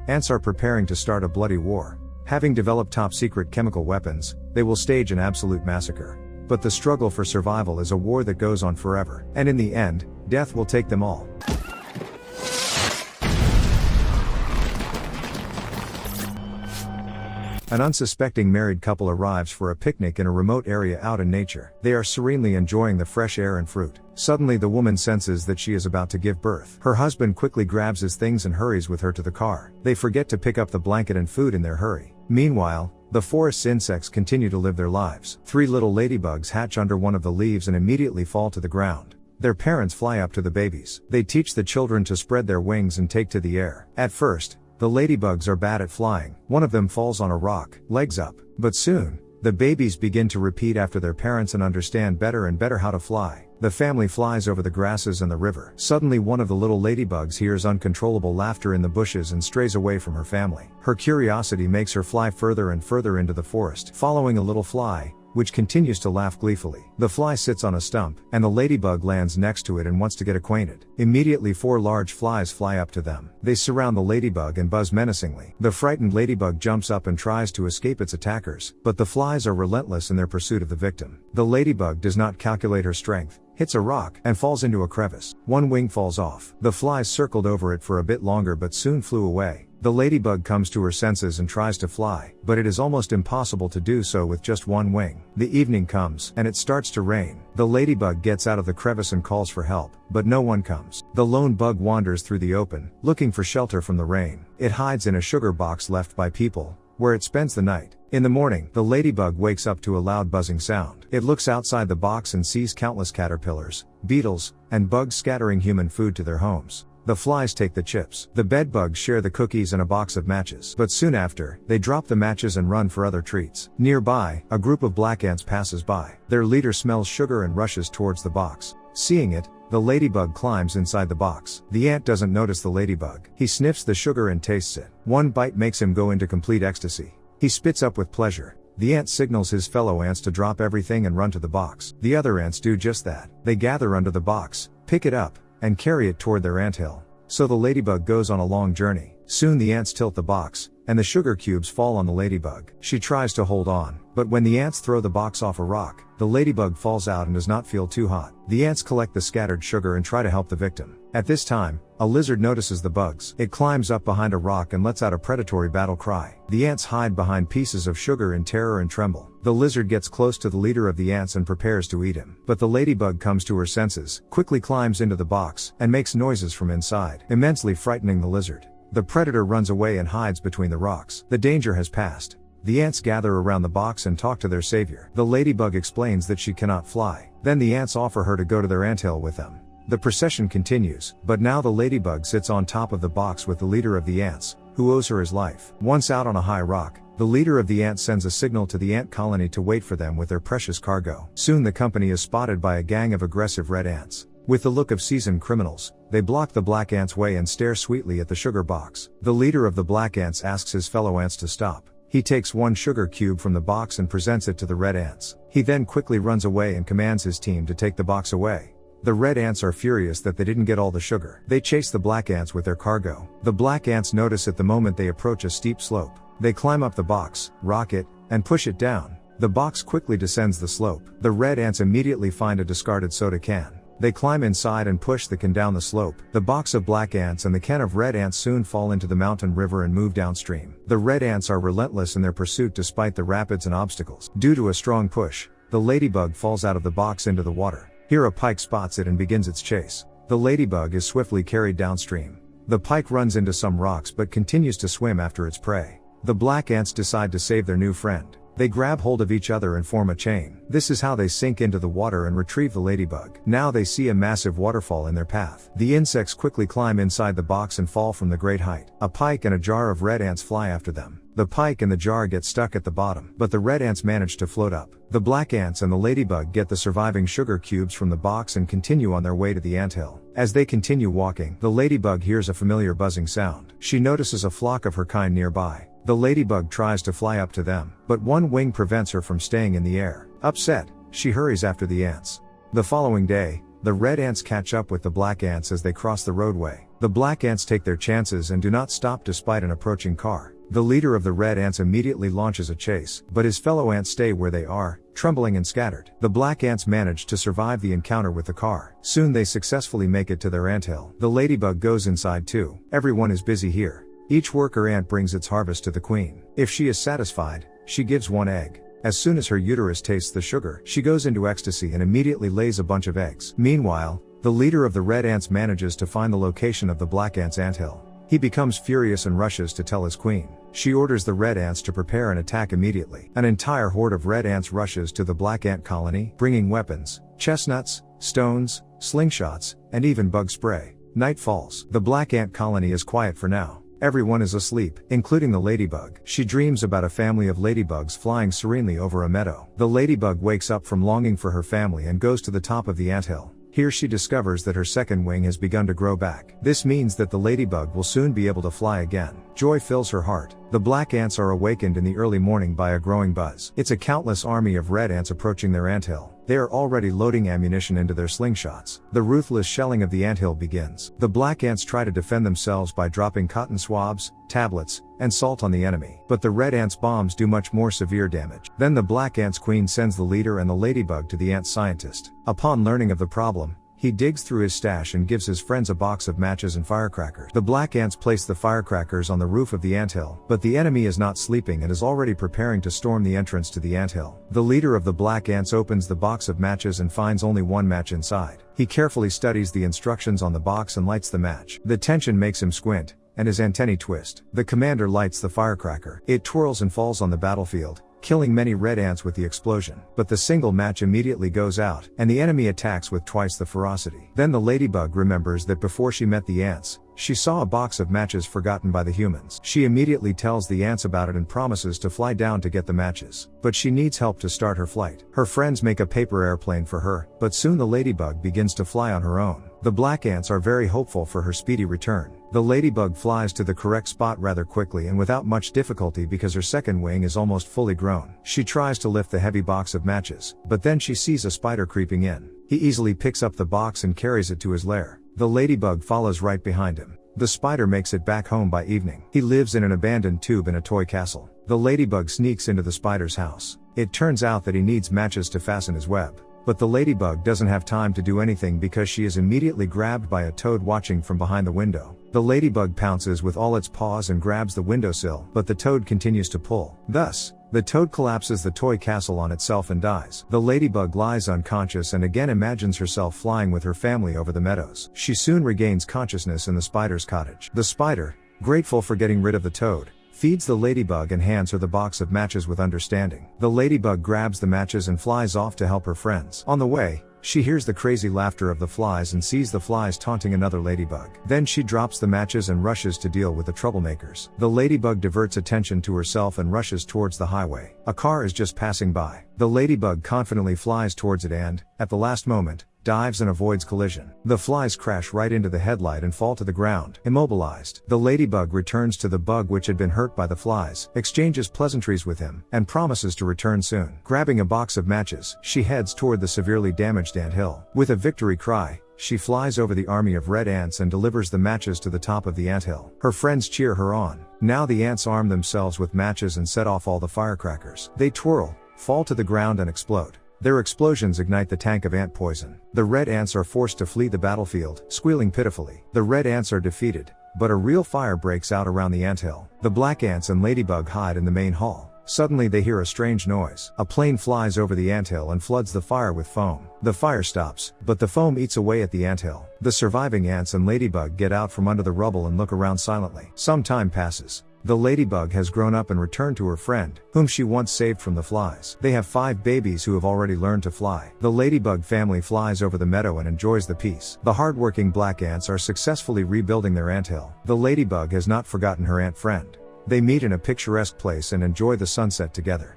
Ants are preparing to start a bloody war. Having developed top-secret chemical weapons, they will stage an absolute massacre. But the struggle for survival is a war that goes on forever. And in the end, death will take them all. An unsuspecting married couple arrives for a picnic in a remote area out in nature. They are serenely enjoying the fresh air and fruit. Suddenly the woman senses that she is about to give birth. Her husband quickly grabs his things and hurries with her to the car. They forget to pick up the blanket and food in their hurry. Meanwhile, the forest's insects continue to live their lives. 3 little ladybugs hatch under one of the leaves and immediately fall to the ground. Their parents fly up to the babies. They teach the children to spread their wings and take to the air. At first, the ladybugs are bad at flying. One of them falls on a rock, legs up. But soon, the babies begin to repeat after their parents and understand better and better how to fly. The family flies over the grasses and the river. Suddenly one of the little ladybugs hears uncontrollable laughter in the bushes and strays away from her family. Her curiosity makes her fly further and further into the forest, following a little fly, which continues to laugh gleefully. The fly sits on a stump, and the ladybug lands next to it and wants to get acquainted. Immediately 4 large flies fly up to them. They surround the ladybug and buzz menacingly. The frightened ladybug jumps up and tries to escape its attackers, but the flies are relentless in their pursuit of the victim. The ladybug does not calculate her strength, hits a rock, and falls into a crevice. One wing falls off. The flies circled over it for a bit longer but soon flew away. The ladybug comes to her senses and tries to fly, but it is almost impossible to do so with just one wing. The evening comes, and it starts to rain. The ladybug gets out of the crevice and calls for help, but no one comes. The lone bug wanders through the open, looking for shelter from the rain. It hides in a sugar box left by people, where it spends the night. In the morning, the ladybug wakes up to a loud buzzing sound. It looks outside the box and sees countless caterpillars, beetles, and bugs scattering human food to their homes. The flies take the chips. The bedbugs share the cookies and a box of matches. But soon after, they drop the matches and run for other treats. Nearby, a group of black ants passes by. Their leader smells sugar and rushes towards the box. Seeing it, the ladybug climbs inside the box. The ant doesn't notice the ladybug. He sniffs the sugar and tastes it. One bite makes him go into complete ecstasy. He spits up with pleasure. The ant signals his fellow ants to drop everything and run to the box. The other ants do just that. They gather under the box, pick it up, and carry it toward their anthill. So the ladybug goes on a long journey. Soon the ants tilt the box, and the sugar cubes fall on the ladybug. She tries to hold on, but when the ants throw the box off a rock, the ladybug falls out and does not feel too hot. The ants collect the scattered sugar and try to help the victim. At this time, a lizard notices the bugs. It climbs up behind a rock and lets out a predatory battle cry. The ants hide behind pieces of sugar in terror and tremble. The lizard gets close to the leader of the ants and prepares to eat him. But the ladybug comes to her senses, quickly climbs into the box, and makes noises from inside, immensely frightening the lizard. The predator runs away and hides between the rocks. The danger has passed. The ants gather around the box and talk to their savior. The ladybug explains that she cannot fly. Then the ants offer her to go to their anthill with them. The procession continues, but now the ladybug sits on top of the box with the leader of the ants, who owes her his life. Once out on a high rock, the leader of the ants sends a signal to the ant colony to wait for them with their precious cargo. Soon the company is spotted by a gang of aggressive red ants. With the look of seasoned criminals, they block the black ants' way and stare sweetly at the sugar box. The leader of the black ants asks his fellow ants to stop. He takes one sugar cube from the box and presents it to the red ants. He then quickly runs away and commands his team to take the box away. The red ants are furious that they didn't get all the sugar. They chase the black ants with their cargo. The black ants notice it the moment they approach a steep slope. They climb up the box, rock it, and push it down. The box quickly descends the slope. The red ants immediately find a discarded soda can. They climb inside and push the can down the slope. The box of black ants and the can of red ants soon fall into the mountain river and move downstream. The red ants are relentless in their pursuit despite the rapids and obstacles. Due to a strong push, the ladybug falls out of the box into the water. Here a pike spots it and begins its chase. The ladybug is swiftly carried downstream. The pike runs into some rocks but continues to swim after its prey. The black ants decide to save their new friend. They grab hold of each other and form a chain. This is how they sink into the water and retrieve the ladybug. Now they see a massive waterfall in their path. The insects quickly climb inside the box and fall from the great height. A pike and a jar of red ants fly after them. The pike and the jar get stuck at the bottom, but the red ants manage to float up. The black ants and the ladybug get the surviving sugar cubes from the box and continue on their way to the anthill. As they continue walking, the ladybug hears a familiar buzzing sound. She notices a flock of her kind nearby. The ladybug tries to fly up to them, but one wing prevents her from staying in the air. Upset, she hurries after the ants. The following day, The red ants catch up with the black ants as they cross the roadway. The black ants take their chances and do not stop despite an approaching car. The leader of the red ants immediately launches a chase, but his fellow ants stay where they are, trembling and scattered. The black ants manage to survive the encounter with the car. Soon they successfully make it to their anthill. The ladybug goes inside too. Everyone is busy here. Each worker ant brings its harvest to the queen. If she is satisfied, she gives one egg. As soon as her uterus tastes the sugar, she goes into ecstasy and immediately lays a bunch of eggs. Meanwhile, the leader of the red ants manages to find the location of the black ants' anthill. He becomes furious and rushes to tell his queen. She orders the red ants to prepare an attack immediately. An entire horde of red ants rushes to the black ant colony, bringing weapons, chestnuts, stones, slingshots, and even bug spray. Night falls. The black ant colony is quiet for now. Everyone is asleep, including the ladybug. She dreams about a family of ladybugs flying serenely over a meadow. The ladybug wakes up from longing for her family and goes to the top of the anthill. Here she discovers that her second wing has begun to grow back. This means that the ladybug will soon be able to fly again. Joy fills her heart. The black ants are awakened in the early morning by a growing buzz. It's a countless army of red ants approaching their anthill. They are already loading ammunition into their slingshots. The ruthless shelling of the anthill begins. The black ants try to defend themselves by dropping cotton swabs, tablets, and salt on the enemy. But the red ants' bombs do much more severe damage. Then the black ants' queen sends the leader and the ladybug to the ant scientist. Upon learning of the problem, he digs through his stash and gives his friends a box of matches and firecrackers. The black ants place the firecrackers on the roof of the anthill, but the enemy is not sleeping and is already preparing to storm the entrance to the anthill. The leader of the black ants opens the box of matches and finds only one match inside. He carefully studies the instructions on the box and lights the match. The tension makes him squint, and his antennae twist. The commander lights the firecracker. It twirls and falls on the battlefield, killing many red ants with the explosion. But the single match immediately goes out, and the enemy attacks with twice the ferocity. Then the ladybug remembers that before she met the ants, she saw a box of matches forgotten by the humans. She immediately tells the ants about it and promises to fly down to get the matches. But she needs help to start her flight. Her friends make a paper airplane for her, but soon the ladybug begins to fly on her own. The black ants are very hopeful for her speedy return. The ladybug flies to the correct spot rather quickly and without much difficulty because her second wing is almost fully grown. She tries to lift the heavy box of matches, but then she sees a spider creeping in. He easily picks up the box and carries it to his lair. The ladybug follows right behind him. The spider makes it back home by evening. He lives in an abandoned tube in a toy castle. The ladybug sneaks into the spider's house. It turns out that he needs matches to fasten his web. But the ladybug doesn't have time to do anything because she is immediately grabbed by a toad watching from behind the window. The ladybug pounces with all its paws and grabs the windowsill, but the toad continues to pull. Thus, the toad collapses the toy castle on itself and dies. The ladybug lies unconscious and again imagines herself flying with her family over the meadows. She soon regains consciousness in the spider's cottage. The spider, grateful for getting rid of the toad, feeds the ladybug and hands her the box of matches with understanding. The ladybug grabs the matches and flies off to help her friends. On the way, she hears the crazy laughter of the flies and sees the flies taunting another ladybug. Then she drops the matches and rushes to deal with the troublemakers. The ladybug diverts attention to herself and rushes towards the highway. A car is just passing by. The ladybug confidently flies towards it and, at the last moment, dives and avoids collision. The flies crash right into the headlight and fall to the ground, immobilized. The ladybug returns to the bug which had been hurt by the flies, exchanges pleasantries with him, and promises to return soon. Grabbing a box of matches, she heads toward the severely damaged anthill. With a victory cry, she flies over the army of red ants and delivers the matches to the top of the anthill. Her friends cheer her on. Now the ants arm themselves with matches and set off all the firecrackers. They twirl, fall to the ground and explode. Their explosions ignite the tank of ant poison. The red ants are forced to flee the battlefield, squealing pitifully. The red ants are defeated, but a real fire breaks out around the anthill. The black ants and ladybug hide in the main hall. Suddenly they hear a strange noise. A plane flies over the anthill and floods the fire with foam. The fire stops, but the foam eats away at the anthill. The surviving ants and ladybug get out from under the rubble and look around silently. Some time passes. The ladybug has grown up and returned to her friend, whom she once saved from the flies. They have 5 babies who have already learned to fly. The ladybug family flies over the meadow and enjoys the peace. The hardworking black ants are successfully rebuilding their anthill. The ladybug has not forgotten her ant friend. They meet in a picturesque place and enjoy the sunset together.